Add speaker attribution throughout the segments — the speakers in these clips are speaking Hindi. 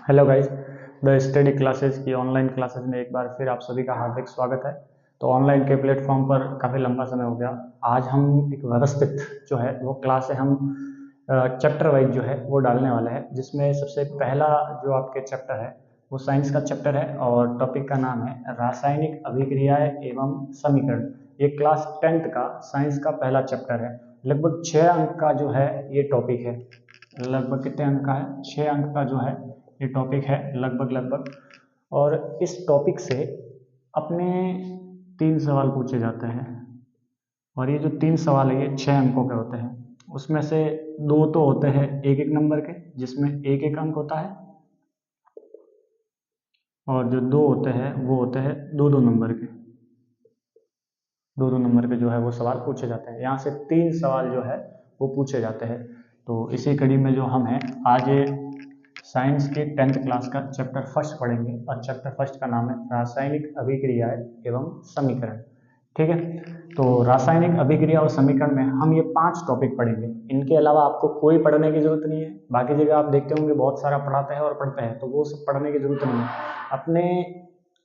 Speaker 1: Hello guys, the study classes की ऑनलाइन क्लासेस में एक बार फिर आप सभी का हार्दिक स्वागत है। तो ऑनलाइन के प्लेटफॉर्म पर काफ़ी लंबा समय हो गया। आज हम एक व्यवस्थित जो है वो क्लास है, हम चैप्टर वाइज जो है वो डालने वाले हैं, जिसमें सबसे पहला जो आपके चैप्टर है वो साइंस का चैप्टर है और टॉपिक का नाम है रासायनिक अभिक्रियाएं एवं समीकरण। ये क्लास 10th का साइंस का पहला चैप्टर है। लगभग 6 अंक का जो है ये टॉपिक है। लगभग कितने अंक का है? 6 अंक का जो है ये टॉपिक है लगभग लगभग। और इस टॉपिक से अपने 3 सवाल पूछे जाते हैं, और ये जो 3 सवाल है ये 6 अंकों के होते हैं। उसमें से 2 तो होते हैं 1-1 नंबर के, जिसमें 1-1 अंक होता है, और जो 2 होते हैं वो होते हैं 2-2 नंबर के। 2-2 नंबर के जो है वो सवाल पूछे जाते हैं। यहाँ से 3 सवाल जो है वो पूछे जाते हैं। तो इसी कड़ी में जो हम हैं आज साइंस के 10th क्लास का चैप्टर फर्स्ट पढ़ेंगे, और चैप्टर फर्स्ट का नाम है रासायनिक अभिक्रियाएं एवं समीकरण। ठीक है, तो रासायनिक अभिक्रिया और समीकरण में हम ये 5 टॉपिक पढ़ेंगे। इनके अलावा आपको कोई पढ़ने की जरूरत नहीं है। बाकी जगह आप देखते होंगे बहुत सारा पढ़ाते हैं और पढ़ते हैं, तो वो सब पढ़ने की जरूरत नहीं है। अपने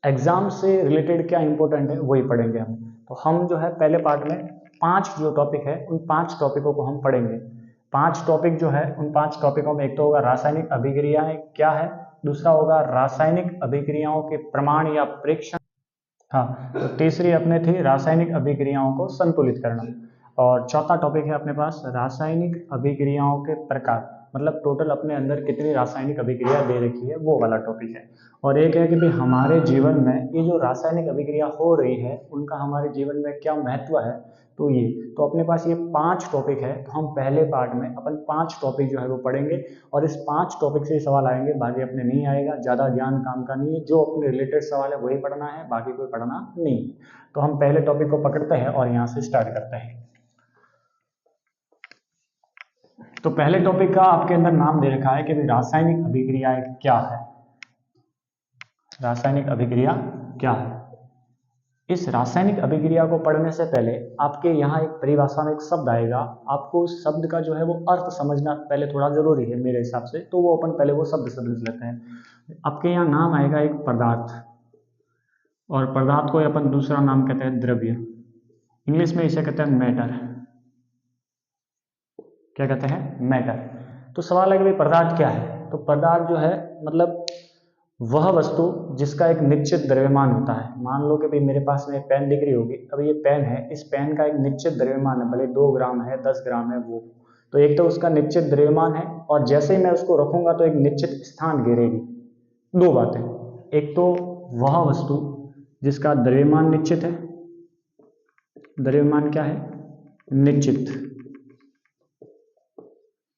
Speaker 1: एग्जाम से रिलेटेड क्या इंपॉर्टेंट है वही पढ़ेंगे हम। तो हम जो है पहले पार्ट में 5 जो टॉपिक है उन 5 टॉपिकों को हम पढ़ेंगे। 5 टॉपिक जो है उन 5 टॉपिकों में एक तो होगा रासायनिक अभिक्रियाएं क्या है, दूसरा होगा रासायनिक अभिक्रियाओं के प्रमाण या प्रेक्षण, हाँ, तो तीसरी अपने थी रासायनिक अभिक्रियाओं को संतुलित करना, और चौथा टॉपिक है अपने पास रासायनिक अभिक्रियाओं के प्रकार, मतलब टोटल अपने अंदर कितनी रासायनिक अभिक्रिया दे रखी है वो वाला टॉपिक है। और एक है कि भाई हमारे जीवन में ये जो रासायनिक अभिक्रिया हो रही है उनका हमारे जीवन में क्या महत्व है। तो ये तो अपने पास ये 5 टॉपिक है। तो हम पहले पार्ट में अपन 5 टॉपिक जो है वो पढ़ेंगे, और इस 5 टॉपिक से ही सवाल आएंगे, बाकी अपने नहीं आएगा। ज़्यादा ज्ञान काम का नहीं है, जो अपने रिलेटेड सवाल है वही पढ़ना है, बाकी कोई पढ़ना नहीं है। तो हम पहले टॉपिक को पकड़ते हैं और यहाँ से स्टार्ट करते हैं। तो पहले टॉपिक का आपके अंदर नाम दे रखा है कि रासायनिक अभिक्रिया क्या है। रासायनिक अभिक्रिया क्या है? इस रासायनिक अभिक्रिया को पढ़ने से पहले आपके यहाँ एक परिभाषा में एक शब्द आएगा। आपको उस शब्द का जो है वो अर्थ समझना पहले थोड़ा जरूरी है मेरे हिसाब से, तो वो अपन पहले वो शब्द समझ लेते हैं। आपके यहाँ नाम आएगा एक पदार्थ, और पदार्थ को अपन दूसरा नाम कहते हैं द्रव्य। इंग्लिश में इसे कहते हैं मैटर। क्या कहते हैं? मैटर। तो सवाल है कि भाई पदार्थ क्या है? तो पदार्थ जो है मतलब वह वस्तु जिसका एक निश्चित द्रव्यमान होता है। मान लो कि भाई मेरे पास में पेन दिख रही होगी। अब ये पेन है, इस पेन का एक निश्चित द्रव्यमान है, भले 2 ग्राम है 10 ग्राम है वो। तो एक तो उसका निश्चित द्रव्यमान है, और जैसे ही मैं उसको रखूंगा तो एक निश्चित स्थान घेरेगी। दो बातें, एक तो वह वस्तु जिसका द्रव्यमान निश्चित है, द्रव्यमान क्या है? निश्चित,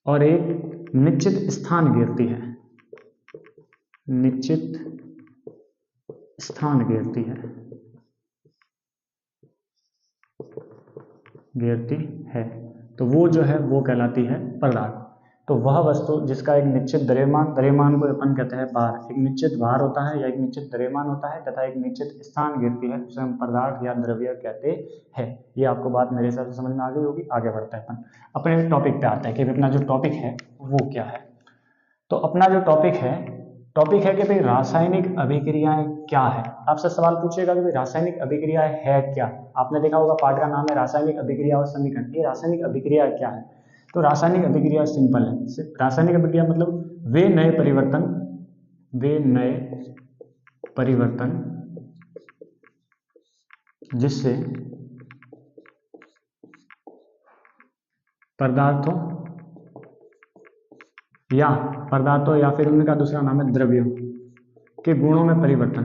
Speaker 1: और एक निश्चित स्थान घेरती है, निश्चित स्थान घेरती है, घेरती है। तो वो जो है वो कहलाती है पदार्थ। तो वह वस्तु जिसका एक निश्चित द्रव्यमान, द्रव्यमान को अपन कहते हैं भार, एक निश्चित भार होता है या एक निश्चित द्रव्यमान होता है तथा एक निश्चित स्थान घेरती है, उसे हम पदार्थ या द्रव्य कहते हैं। ये आपको बात मेरे हिसाब से समझ में आ गई होगी। आगे बढ़ते हैं अपन अपने टॉपिक पे आते हैं कि अपना जो टॉपिक है वो क्या है। तो अपना जो टॉपिक है कि भाई रासायनिक अभिक्रियाएं क्या है। आपसे सवाल पूछेगा कि भाई रासायनिक अभिक्रियाएं है क्या। आपने देखा होगा पाठ का नाम है रासायनिक अभिक्रिया और समीकरण। ये रासायनिक अभिक्रिया क्या है? तो रासायनिक अभिक्रिया सिंपल है। रासायनिक अभिक्रिया मतलब वे नए परिवर्तन, वे नए परिवर्तन जिससे पदार्थों या फिर उनका दूसरा नाम है द्रव्यों के गुणों में परिवर्तन,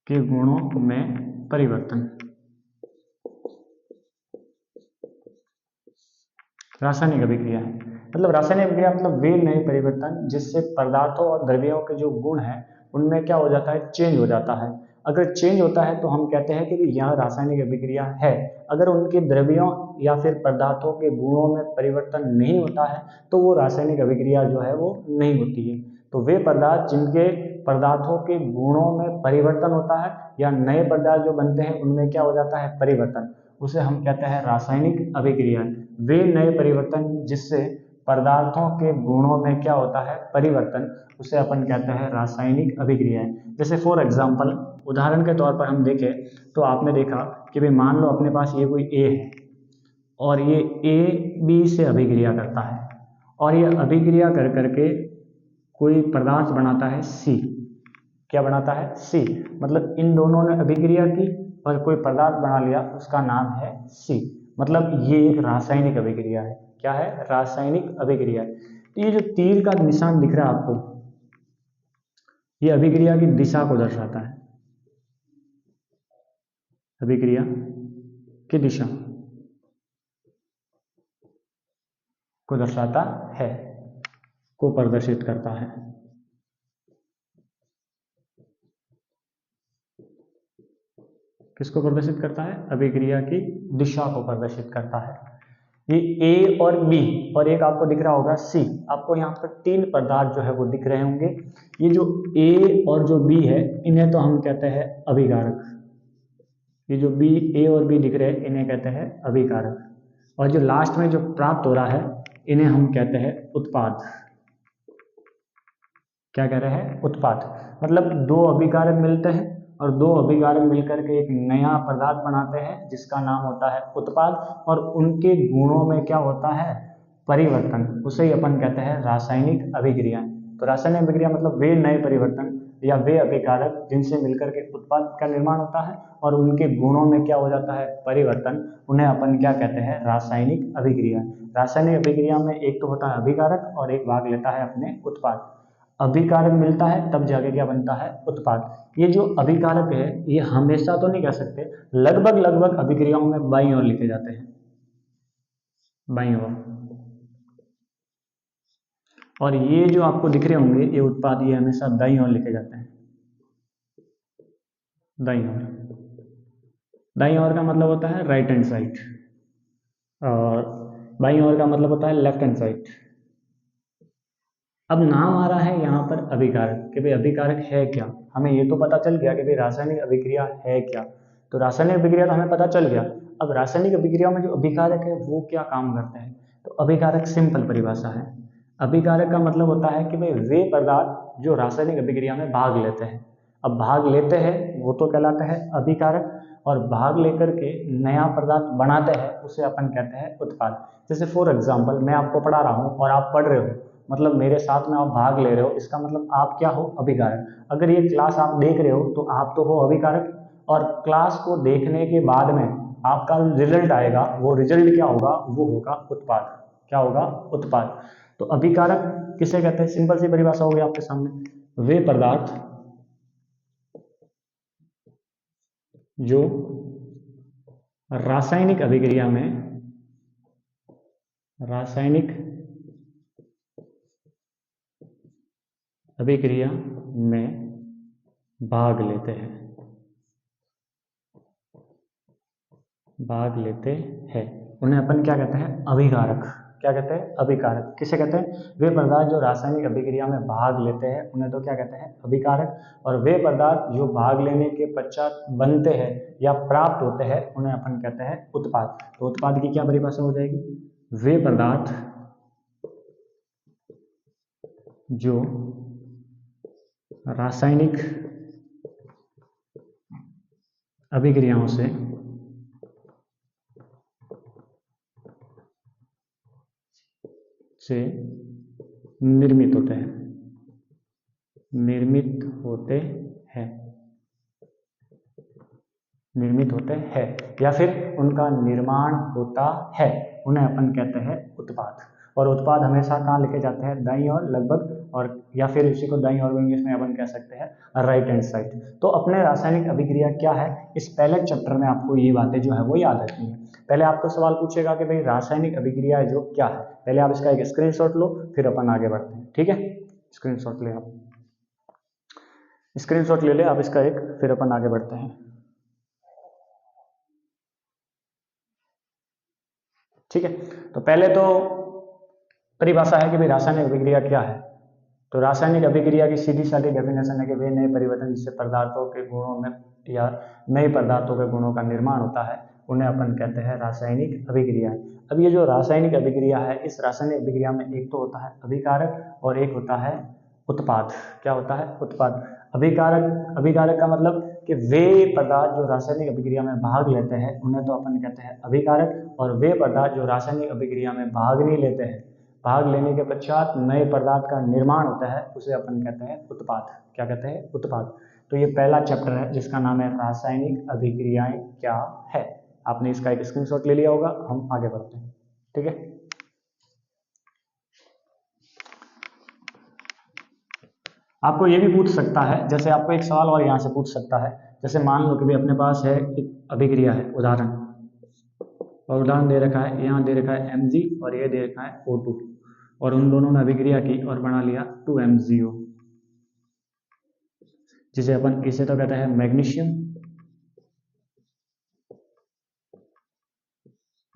Speaker 1: के गुणों में परिवर्तन, रासायनिक अभिक्रिया है। मतलब रासायनिक अभिक्रिया मतलब वे नए परिवर्तन जिससे पदार्थों और द्रव्यों के जो गुण हैं उनमें क्या हो जाता है? चेंज हो जाता है। अगर चेंज होता है तो हम कहते हैं कि यह रासायनिक अभिक्रिया है। अगर उनके द्रव्यों या फिर पदार्थों के गुणों में परिवर्तन नहीं होता है तो वो रासायनिक अभिक्रिया जो है वो नहीं होती है। तो वे पदार्थ जिनके पदार्थों के गुणों में परिवर्तन होता है या नए पदार्थ जो बनते हैं उनमें क्या हो जाता है? परिवर्तन, उसे हम कहते हैं रासायनिक अभिक्रिया। वे नए परिवर्तन जिससे पदार्थों के गुणों में क्या होता है, परिवर्तन, उसे अपन कहते हैं रासायनिक अभिक्रियाएं। जैसे फॉर एग्जांपल, उदाहरण के तौर पर हम देखें तो आपने देखा कि भाई मान लो अपने पास ये कोई ए है और ये ए बी से अभिक्रिया करता है और ये अभिक्रिया कर करके कोई पदार्थ बनाता है सी। क्या बनाता है, सी। मतलब इन दोनों ने अभिक्रिया की और कोई पदार्थ बना लिया, उसका नाम है सी। मतलब ये एक रासायनिक अभिक्रिया है। क्या है, रासायनिक अभिक्रिया है। तो ये जो तीर का निशान दिख रहा है आपको, ये अभिक्रिया की दिशा को दर्शाता है, अभिक्रिया की दिशा को दर्शाता है, को प्रदर्शित करता है। किसको प्रदर्शित करता है, अभिक्रिया की दिशा को प्रदर्शित करता है। ये ए और बी और एक आपको दिख रहा होगा सी। आपको यहाँ पर तीन पदार्थ जो है वो दिख रहे होंगे। ये जो ए और जो बी है, इन्हें तो हम कहते हैं अभिकारक। ये जो बी, ए और बी दिख रहे हैं, इन्हें कहते हैं अभिकारक। और जो लास्ट में जो प्राप्त हो रहा है, इन्हें हम कहते हैं उत्पाद। क्या कह रहे हैं, उत्पाद। मतलब दो अभिकारक मिलते हैं और दो अभिकारक मिलकर के एक नया पदार्थ बनाते हैं जिसका नाम होता है उत्पाद, और उनके गुणों में क्या होता है, परिवर्तन, उसे ही अपन कहते हैं रासायनिक अभिक्रिया। तो रासायनिक अभिक्रिया मतलब वे नए परिवर्तन या वे अभिकारक जिनसे मिलकर के उत्पाद का निर्माण होता है और उनके गुणों में क्या हो जाता है, परिवर्तन, उन्हें अपन क्या कहते हैं, रासायनिक अभिक्रिया। रासायनिक अभिक्रिया में एक तो होता है अभिकारक और एक भाग लेता है अपने उत्पाद। अभिकारक मिलता है तब जाके क्या बनता है, उत्पाद। ये जो अभिकारक है ये हमेशा तो नहीं कह सकते, लगभग अभिक्रियाओं में बाईं ओर लिखे जाते हैं, बाईं ओर। और ये जो आपको दिख रहे होंगे ये उत्पाद, ये हमेशा दाईं ओर लिखे जाते हैं, दाईं ओर। दाईं ओर का मतलब होता है राइट हैंड साइड और बाईं ओर का मतलब होता है लेफ्ट हैंड साइड। अब नाम आ रहा है यहाँ पर अभिकारक कि भाई अभिकारक है क्या। हमें ये तो पता चल गया कि भाई रासायनिक अभिक्रिया है क्या, तो रासायनिक अभिक्रिया तो हमें पता चल गया। अब रासायनिक अभिक्रिया में जो अभिकारक है वो क्या काम करते हैं, तो अभिकारक सिंपल परिभाषा है। अभिकारक का मतलब होता है कि भाई वे पदार्थ जो रासायनिक अभिक्रिया में भाग लेते हैं। अब भाग लेते हैं वो तो कहलाते हैं अभिकारक, और भाग लेकर के नया पदार्थ बनाते हैं उसे अपन कहते हैं उत्पाद। जैसे फॉर एग्जाम्पल मैं आपको पढ़ा रहा हूँ और आप पढ़ रहे हो, मतलब मेरे साथ में आप भाग ले रहे हो, इसका मतलब आप क्या हो, अभिकारक। अगर ये क्लास आप देख रहे हो तो आप तो हो अभिकारक, और क्लास को देखने के बाद में आपका रिजल्ट आएगा, वो रिजल्ट क्या होगा, वो होगा उत्पाद। क्या होगा, उत्पाद। तो अभिकारक किसे कहते हैं, सिंपल सी परिभाषा होगी आपके सामने, वे पदार्थ जो रासायनिक अभिक्रिया में, रासायनिक अभिक्रिया में भाग लेते हैं, भाग लेते हैं, उन्हें अपन क्या कहते हैं, अभिकारक। क्या कहते हैं, अभिकारक। किसे कहते हैं, वे पदार्थ जो रासायनिक अभिक्रिया में भाग लेते हैं उन्हें तो क्या कहते हैं, अभिकारक। और वे पदार्थ जो भाग लेने के पश्चात बनते हैं या प्राप्त होते हैं उन्हें अपन कहते हैं उत्पाद। तो उत्पाद की क्या परिभाषा हो जाएगी, वे पदार्थ जो रासायनिक अभिक्रियाओं से निर्मित होते हैं, निर्मित होते हैं, निर्मित होते हैं या फिर उनका निर्माण होता है, उन्हें अपन कहते हैं उत्पाद। और उत्पाद हमेशा कहाँ लिखे जाते हैं, दाईं ओर लगभग, और या फिर इसी को दाईं ओर इंग्लिश में अपन कह सकते हैं राइट हैंड साइड। तो अपने रासायनिक अभिक्रिया क्या है, इस पहले चैप्टर में आपको ये बातें जो है वो याद रखनी है। पहले आपको सवाल पूछेगा कि भाई रासायनिक अभिक्रिया जो क्या है, पहले आप इसका एक स्क्रीनशॉट लो फिर अपन आगे बढ़ते हैं। ठीक है, स्क्रीनशॉट ले, आप स्क्रीनशॉट ले ले आप इसका एक, फिर अपन आगे बढ़ते हैं। ठीक है, तो पहले तो परिभाषा है कि भाई रासायनिक अभिक्रिया क्या है। तो रासायनिक अभिक्रिया की सीधी सादी डेफिनेशन है कि वे नए परिवर्तन जिससे पदार्थों के गुणों में या नए पदार्थों के गुणों का निर्माण होता है उन्हें अपन कहते हैं रासायनिक अभिक्रिया। अब ये जो रासायनिक अभिक्रिया है, इस रासायनिक अभिक्रिया में एक तो होता है अभिकारक और एक होता है उत्पाद। क्या होता है? उत्पाद। अभिकारक, अभिकारक का मतलब कि वे पदार्थ जो रासायनिक अभिक्रिया में भाग लेते हैं उन्हें तो अपन कहते हैं अभिकारक, और वे पदार्थ जो रासायनिक अभिक्रिया में भाग नहीं लेते हैं, भाग लेने के पश्चात नए पदार्थ का निर्माण होता है, उसे अपन कहते हैं उत्पाद। क्या कहते हैं? उत्पाद। तो ये पहला चैप्टर है जिसका नाम है रासायनिक अभिक्रियाएं क्या है। आपने इसका एक स्क्रीनशॉट ले लिया होगा। हम आगे बढ़ते हैं, ठीक है। आपको ये भी पूछ सकता है, जैसे आपको एक सवाल और यहाँ से पूछ सकता है, जैसे मान लो कि भाई अपने पास है एक अभिक्रिया है, उदाहरण, और उदाहरण दे रखा है, यहाँ दे रखा है Mg और ये दे रखा है O2, और उन दोनों ने अभिक्रिया की और बना लिया 2MgO, जिसे अपन इसे तो कहते हैं मैग्नीशियम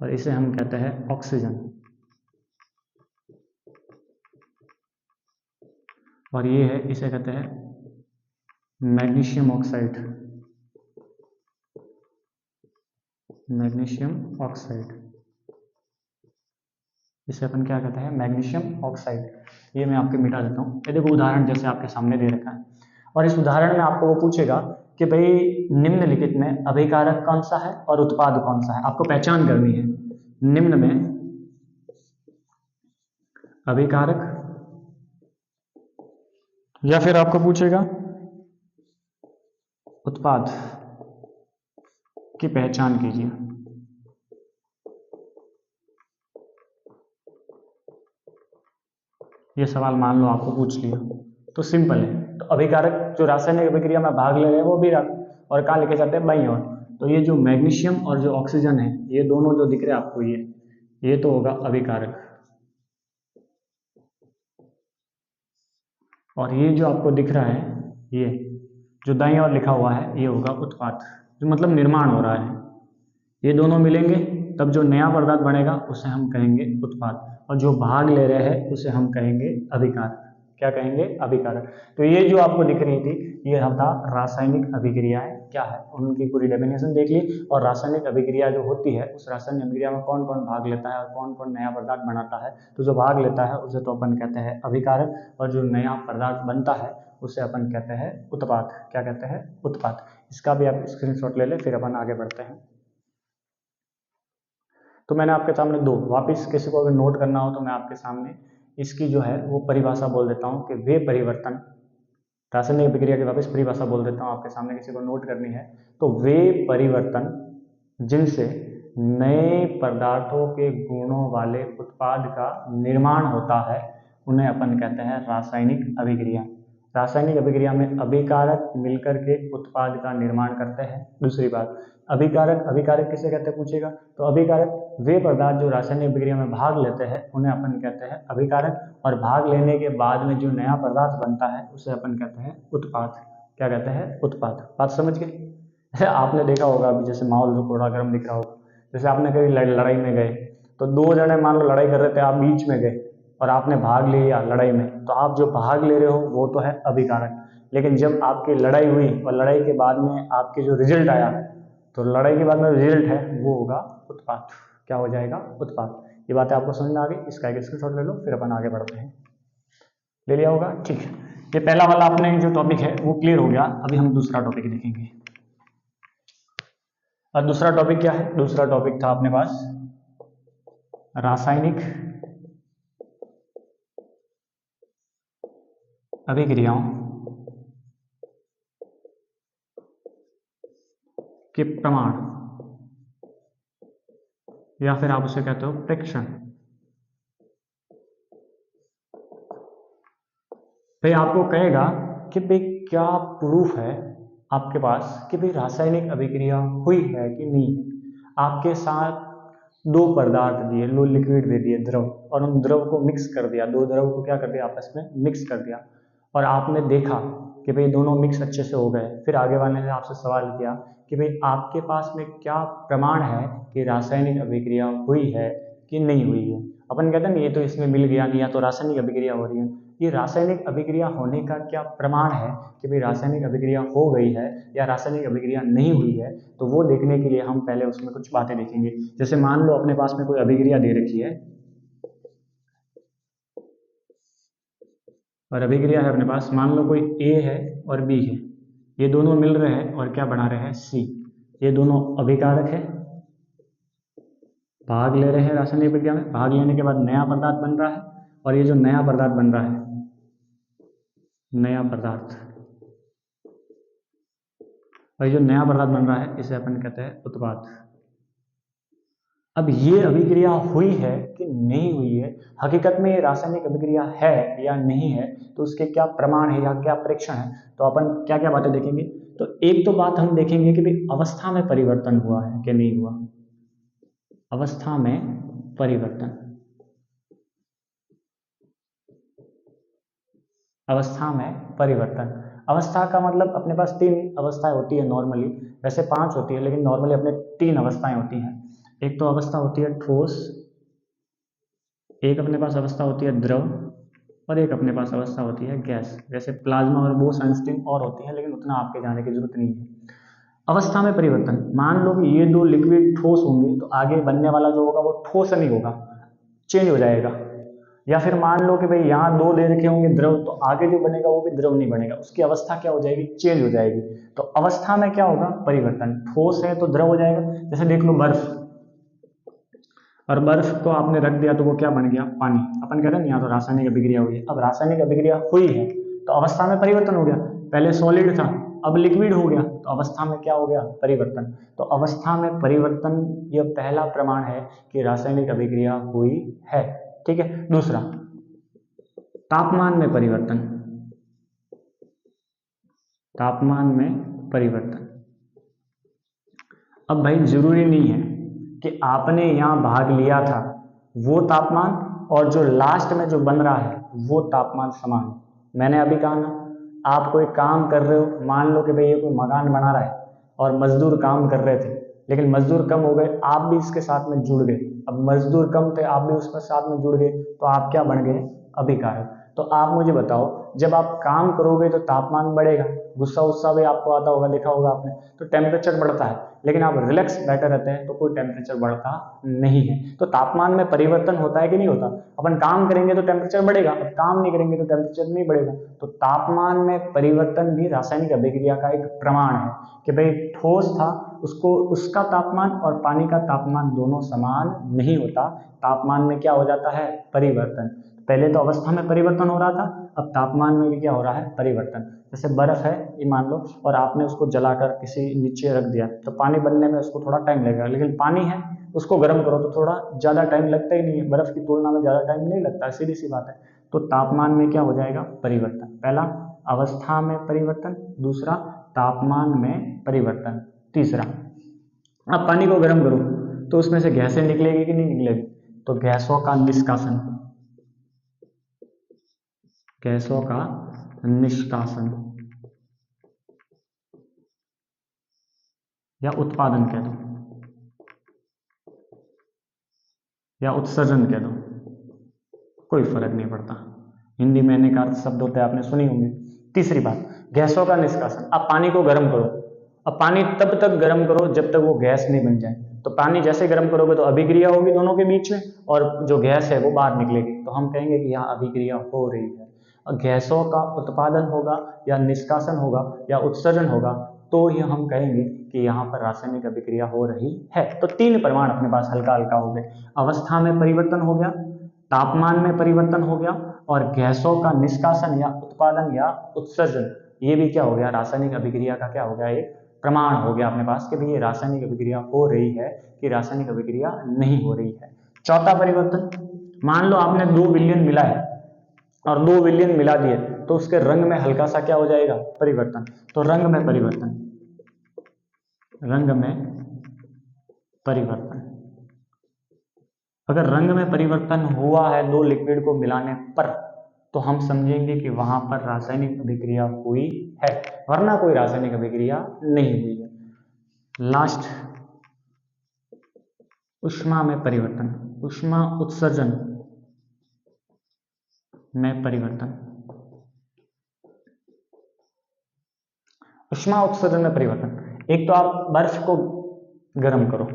Speaker 1: और इसे हम कहते हैं ऑक्सीजन, और ये है, इसे कहते हैं मैग्नीशियम ऑक्साइड, मैग्नीशियम ऑक्साइड, इसे अपन क्या कहते हैं? Magnesium oxide. ये मैं आपके मिटा देता हूँ। ये देखो उदाहरण जैसे आपके सामने दे रखा है, और इस उदाहरण में आपको वो पूछेगा कि भाई निम्नलिखित में अभिकारक कौन सा है और उत्पाद कौन सा है, आपको पहचान करनी है। निम्न में अभिकारक, या फिर आपको पूछेगा उत्पाद की पहचान कीजिए। ये सवाल मान लो आपको पूछ लिया, तो सिंपल है। तो अभिकारक जो रासायनिक अभिक्रिया में भाग ले रहे हैं वो भी रख, और कहाँ लेके जाते हैं? बाईं ओर। तो ये जो मैग्नीशियम और जो ऑक्सीजन है, ये दोनों जो दिख रहे हैं आपको, ये तो होगा अभिकारक, और ये जो आपको दिख रहा है, ये जो दाईं ओर लिखा हुआ है, ये होगा उत्पाद, जो मतलब निर्माण हो रहा है। ये दोनों मिलेंगे तब जो नया पदार्थ बनेगा उसे हम कहेंगे उत्पाद, और जो भाग ले रहे हैं उसे हम कहेंगे अभिकारक। क्या कहेंगे? अभिकारक। तो ये जो आपको दिख रही थी, ये था रासायनिक अभिक्रियाएं क्या है, उनकी पूरी डेफिनेशन देख ली। और रासायनिक अभिक्रिया जो होती है, उस रासायनिक अभिक्रिया में कौन कौन भाग लेता है और कौन कौन नया पदार्थ बनाता है। तो जो भाग लेता है उसे तो अपन कहते हैं अभिकारक, और जो नया पदार्थ बनता है उसे अपन कहते हैं उत्पाद। क्या कहते हैं? उत्पाद। इसका भी आप स्क्रीनशॉट ले लें, फिर अपन आगे बढ़ते हैं। तो मैंने आपके सामने दो, वापिस किसी को अगर नोट करना हो तो मैं आपके सामने इसकी जो है वो परिभाषा बोल देता हूँ कि वे परिवर्तन, रासायनिक अभिक्रिया की वापस परिभाषा बोल देता हूँ आपके सामने, किसी को नोट करनी है तो वे परिवर्तन जिनसे नए पदार्थों के गुणों वाले उत्पाद का निर्माण होता है उन्हें अपन कहते हैं रासायनिक अभिक्रिया। रासायनिक अभिक्रिया में अभिकारक मिलकर के उत्पाद का निर्माण करते हैं। दूसरी बात, अभिकारक, अभिकारक किसे कहते हैं पूछेगा, तो अभिकारक वे पदार्थ जो रासायनिक अभिक्रिया में भाग लेते हैं उन्हें अपन कहते हैं अभिकारक, और भाग लेने के बाद में जो नया पदार्थ बनता है उसे अपन कहते हैं उत्पाद। क्या कहते हैं? उत्पाद। बात समझ गए? आपने देखा होगा अभी, जैसे माहौल जो थोड़ा गर्म दिख रहा होगा, जैसे आपने कभी लड़ाई में गए तो दो जने मान लो लड़ाई कर रहे थे, आप बीच में गए और आपने भाग लिया लड़ाई में, तो आप जो भाग ले रहे हो वो तो है अभिकारक, लेकिन जब आपकी लड़ाई हुई और लड़ाई के बाद में आपके जो रिजल्ट आया, तो लड़ाई के बाद में रिजल्ट है वो होगा उत्पाद। क्या हो जाएगा? उत्पाद। ये बातें आपको समझ में आ गई? इसका एक स्क्रीनशॉट ले लो, फिर अपन आगे बढ़ते हैं। ले लिया होगा? ठीक है। ये पहला वाला अपने जो टॉपिक है वो क्लियर हो गया। अभी हम दूसरा टॉपिक देखेंगे। और दूसरा टॉपिक क्या है? दूसरा टॉपिक था अपने पास रासायनिक अभिक्रियाओं के प्रमाण, या फिर आप उसे कहते हो प्रेक्षण। भाई आपको कहेगा कि भाई क्या प्रूफ है आपके पास कि भाई रासायनिक अभिक्रिया हुई है कि नहीं। आपके साथ दो पदार्थ दिए, लो लिक्विड दे दिए, द्रव, और उन द्रव को मिक्स कर दिया, दो द्रव को क्या कर दिया? आपस में मिक्स कर दिया, और आपने देखा कि भाई दोनों मिक्स अच्छे से हो गए। फिर आगे वाले ने आपसे सवाल किया कि भाई आपके पास में क्या प्रमाण है कि रासायनिक अभिक्रिया हुई है कि नहीं हुई है। अपन कहते हैं ना ये तो इसमें मिल गया नहीं, या तो रासायनिक अभिक्रिया हो रही है। ये रासायनिक अभिक्रिया होने का क्या प्रमाण है कि भाई रासायनिक अभिक्रिया हो गई है या रासायनिक अभिक्रिया नहीं हुई है, तो वो देखने के लिए हम पहले उसमें कुछ बातें देखेंगे। जैसे मान लो अपने पास में कोई अभिक्रिया दे रखी है, और अभिक्रिया है अपने पास, मान लो कोई ए है और बी है, ये दोनों मिल रहे हैं और क्या बना रहे हैं, सी। ये दोनों अभिकारक है, भाग ले रहे हैं रासायनिक अभिक्रिया में, भाग लेने के बाद नया पदार्थ बन रहा है, और ये जो नया पदार्थ बन रहा है, नया पदार्थ, और ये जो नया पदार्थ बन रहा है इसे अपन कहते हैं उत्पाद। अब ये अभिक्रिया हुई है कि नहीं हुई है, हकीकत में ये रासायनिक अभिक्रिया है या नहीं है, तो उसके क्या प्रमाण है या क्या परीक्षण है, तो अपन क्या क्या बातें देखेंगे। तो एक तो बात हम देखेंगे कि भाई अवस्था में परिवर्तन हुआ है कि नहीं हुआ, अवस्था में परिवर्तन, अवस्था में परिवर्तन। अवस्था का मतलब अपने पास 3 अवस्थाएं होती है नॉर्मली, वैसे 5 होती है लेकिन नॉर्मली अपने 3 अवस्थाएं होती हैं। एक तो अवस्था होती है ठोस, एक अपने पास अवस्था होती है द्रव, और एक अपने पास अवस्था होती है गैस। वैसे प्लाज्मा और बोस-आइंस्टीन और होती है लेकिन उतना आपके जाने की जरूरत नहीं है। अवस्था में परिवर्तन, मान लो कि ये 2 लिक्विड ठोस होंगे तो आगे बनने वाला जो होगा वो ठोस नहीं होगा, चेंज हो जाएगा। या फिर मान लो कि भाई यहाँ 2 दे रखे होंगे द्रव, तो आगे जो बनेगा वो भी द्रव नहीं बनेगा, उसकी अवस्था क्या हो जाएगी, चेंज हो जाएगी। तो अवस्था में क्या होगा, परिवर्तन। ठोस है तो द्रव हो जाएगा, जैसे देख लो बर्फ, और बर्फ को आपने रख दिया तो वो क्या बन गया, पानी। अपन कह रहे हैं यहाँ तो रासायनिक अभिक्रिया हुई है। अब रासायनिक अभिक्रिया हुई है तो अवस्था में परिवर्तन हो गया, पहले सॉलिड था अब लिक्विड हो गया, तो अवस्था में क्या हो गया, परिवर्तन। तो अवस्था में परिवर्तन यह पहला प्रमाण है कि रासायनिक अभिक्रिया हुई है। ठीक है। दूसरा, तापमान में परिवर्तन, तापमान में परिवर्तन। अब भाई जरूरी नहीं है कि आपने यहां भाग लिया था वो तापमान और जो लास्ट में जो बन रहा है वो तापमान समान। मैंने अभी कहा ना, आप कोई काम कर रहे हो, मान लो कि भाई ये कोई मकान बना रहा है और मजदूर काम कर रहे थे, लेकिन मजदूर कम हो गए, आप भी इसके साथ में जुड़ गए। अब मजदूर कम थे, आप भी उसके साथ में जुड़ गए, तो आप क्या बन गए, अभिकारक। तो आप मुझे बताओ, जब आप काम करोगे तो तापमान बढ़ेगा, गुस्सा उस्सा भी आपको आता होगा, देखा होगा आपने, तो टेम्परेचर बढ़ता है, लेकिन आप रिलैक्स बैठे रहते हैं तो कोई टेम्परेचर बढ़ता नहीं है। तो तापमान में परिवर्तन होता है कि नहीं होता। अपन काम करेंगे तो टेम्परेचर बढ़ेगा, अब काम नहीं करेंगे तो टेम्परेचर नहीं बढ़ेगा। तो तापमान में परिवर्तन भी रासायनिक अभिक्रिया का एक प्रमाण है कि भाई ठोस था, उसको उसका तापमान और पानी का तापमान दोनों समान नहीं होता, तापमान में क्या हो जाता है, परिवर्तन। पहले तो अवस्था में परिवर्तन हो रहा था, अब तापमान में भी क्या हो रहा है, परिवर्तन। जैसे बर्फ है ये मान लो, और आपने उसको जलाकर किसी नीचे रख दिया तो पानी बनने में उसको थोड़ा टाइम लगेगा, लेकिन पानी है उसको गर्म करो तो थोड़ा ज़्यादा टाइम लगता ही नहीं है, बर्फ की तुलना में ज़्यादा टाइम नहीं लगता, सीधी सी बात है। तो तापमान में क्या हो जाएगा, परिवर्तन। पहला अवस्था में परिवर्तन, दूसरा तापमान में परिवर्तन, तीसरा आप पानी को गर्म करो तो उसमें से गैसें निकलेगी कि नहीं निकलेगी, तो गैसों का निष्कासन, गैसों का निष्कासन या उत्पादन कह दो या उत्सर्जन कह दो, कोई फर्क नहीं पड़ता, हिंदी में अनेक अर्थ शब्द होते हैं, आपने सुनी होंगे। तीसरी बात, गैसों का निष्कासन। अब पानी को गर्म करो, अब पानी तब तक गर्म करो जब तक वो गैस नहीं बन जाए, तो पानी जैसे गर्म करोगे तो अभिक्रिया होगी दोनों के बीच में और जो गैस है वो बाहर निकलेगी, तो हम कहेंगे कि यहाँ अभिक्रिया हो रही है। और गैसों का उत्पादन होगा या निष्कासन होगा या उत्सर्जन होगा तो ही हम कहेंगे कि यहाँ पर रासायनिक अभिक्रिया हो रही है। तो 3 प्रमाण अपने पास हल्का हल्का हो गए, अवस्था में परिवर्तन हो गया, तापमान में परिवर्तन हो गया, और गैसों का निष्कासन या उत्पादन या उत्सर्जन, ये भी क्या हो गया, रासायनिक अभिक्रिया का क्या हो गया, एक प्रमाण हो गया अपने पास कि भाई ये रासायनिक अभिक्रिया हो रही है कि रासायनिक अभिक्रिया नहीं हो रही है। चौथा परिवर्तन, मान लो आपने 2 विलयन मिला है और 2 विलयन मिला दिए तो उसके रंग में हल्का सा क्या हो जाएगा, परिवर्तन। तो रंग में परिवर्तन, रंग में परिवर्तन, अगर रंग में परिवर्तन हुआ है 2 लिक्विड को मिलाने पर तो हम समझेंगे कि वहां पर रासायनिक अभिक्रिया हुई है, वरना कोई रासायनिक अभिक्रिया नहीं हुई है। लास्ट, ऊष्मा में परिवर्तन, ऊष्मा उत्सर्जन, में परिवर्तन, ऊष्मा उत्सर्जन में परिवर्तन। एक तो आप बर्फ को गर्म करो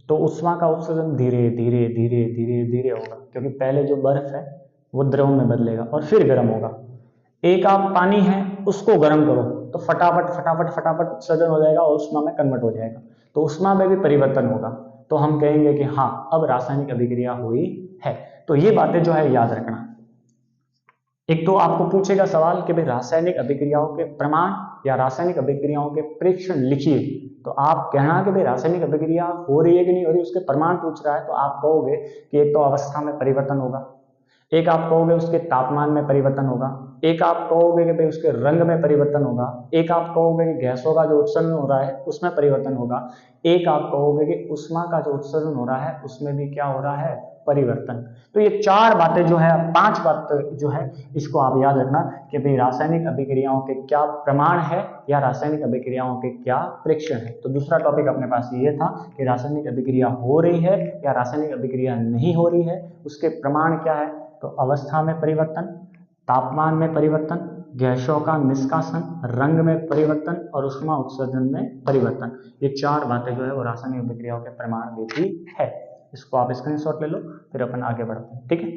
Speaker 1: तो ऊष्मा का उत्सर्जन धीरे धीरे धीरे धीरे धीरे होगा, क्योंकि पहले जो बर्फ है वो द्रव में बदलेगा और फिर गर्म होगा। एक आप पानी है उसको गर्म करो तो फटाफट फटाफट फटाफट उत्सर्जन हो जाएगा और ऊष्मा में कन्वर्ट हो जाएगा, तो ऊष्मा में भी परिवर्तन होगा। तो हम कहेंगे कि हाँ, अब रासायनिक अभिक्रिया हुई है। तो ये बातें जो है याद रखना। एक तो आपको पूछेगा सवाल कि भाई रासायनिक अभिक्रियाओं के प्रमाण या रासायनिक अभिक्रियाओं के प्रेक्षण लिखिए, तो आप कहना कि भाई रासायनिक अभिक्रिया हो रही है कि नहीं हो रही, उसके प्रमाण पूछ रहा है, तो आप कहोगे कि एक तो अवस्था में परिवर्तन होगा, एक आप कहोगे उसके तापमान में परिवर्तन होगा, एक आप कहोगे कि भाई उसके रंग में परिवर्तन होगा, एक आप कहोगे कि गैसों का जो उत्सर्जन हो रहा है उसमें परिवर्तन होगा, एक आप कहोगे कि ऊष्मा का जो उत्सर्जन हो रहा है उसमें भी क्या हो रहा है, परिवर्तन। तो ये 4 बातें जो है, 5 बात जो है, इसको आप याद रखना कि भाई रासायनिक अभिक्रियाओं के क्या प्रमाण है या रासायनिक अभिक्रियाओं के क्या प्रेक्षण है। तो दूसरा टॉपिक अपने पास ये था कि रासायनिक अभिक्रिया हो रही है या रासायनिक अभिक्रिया नहीं हो रही है, उसके प्रमाण क्या है। तो अवस्था में परिवर्तन, तापमान में परिवर्तन, गैसों का निष्कासन, रंग में परिवर्तन और ऊष्मा उत्सर्जन में परिवर्तन। ये 4 बातें जो है वो रासायनिक अभिक्रियाओं के प्रमाण देती है। इसको आप स्क्रीनशॉट ले लो, फिर अपन आगे बढ़ते हैं, ठीक है।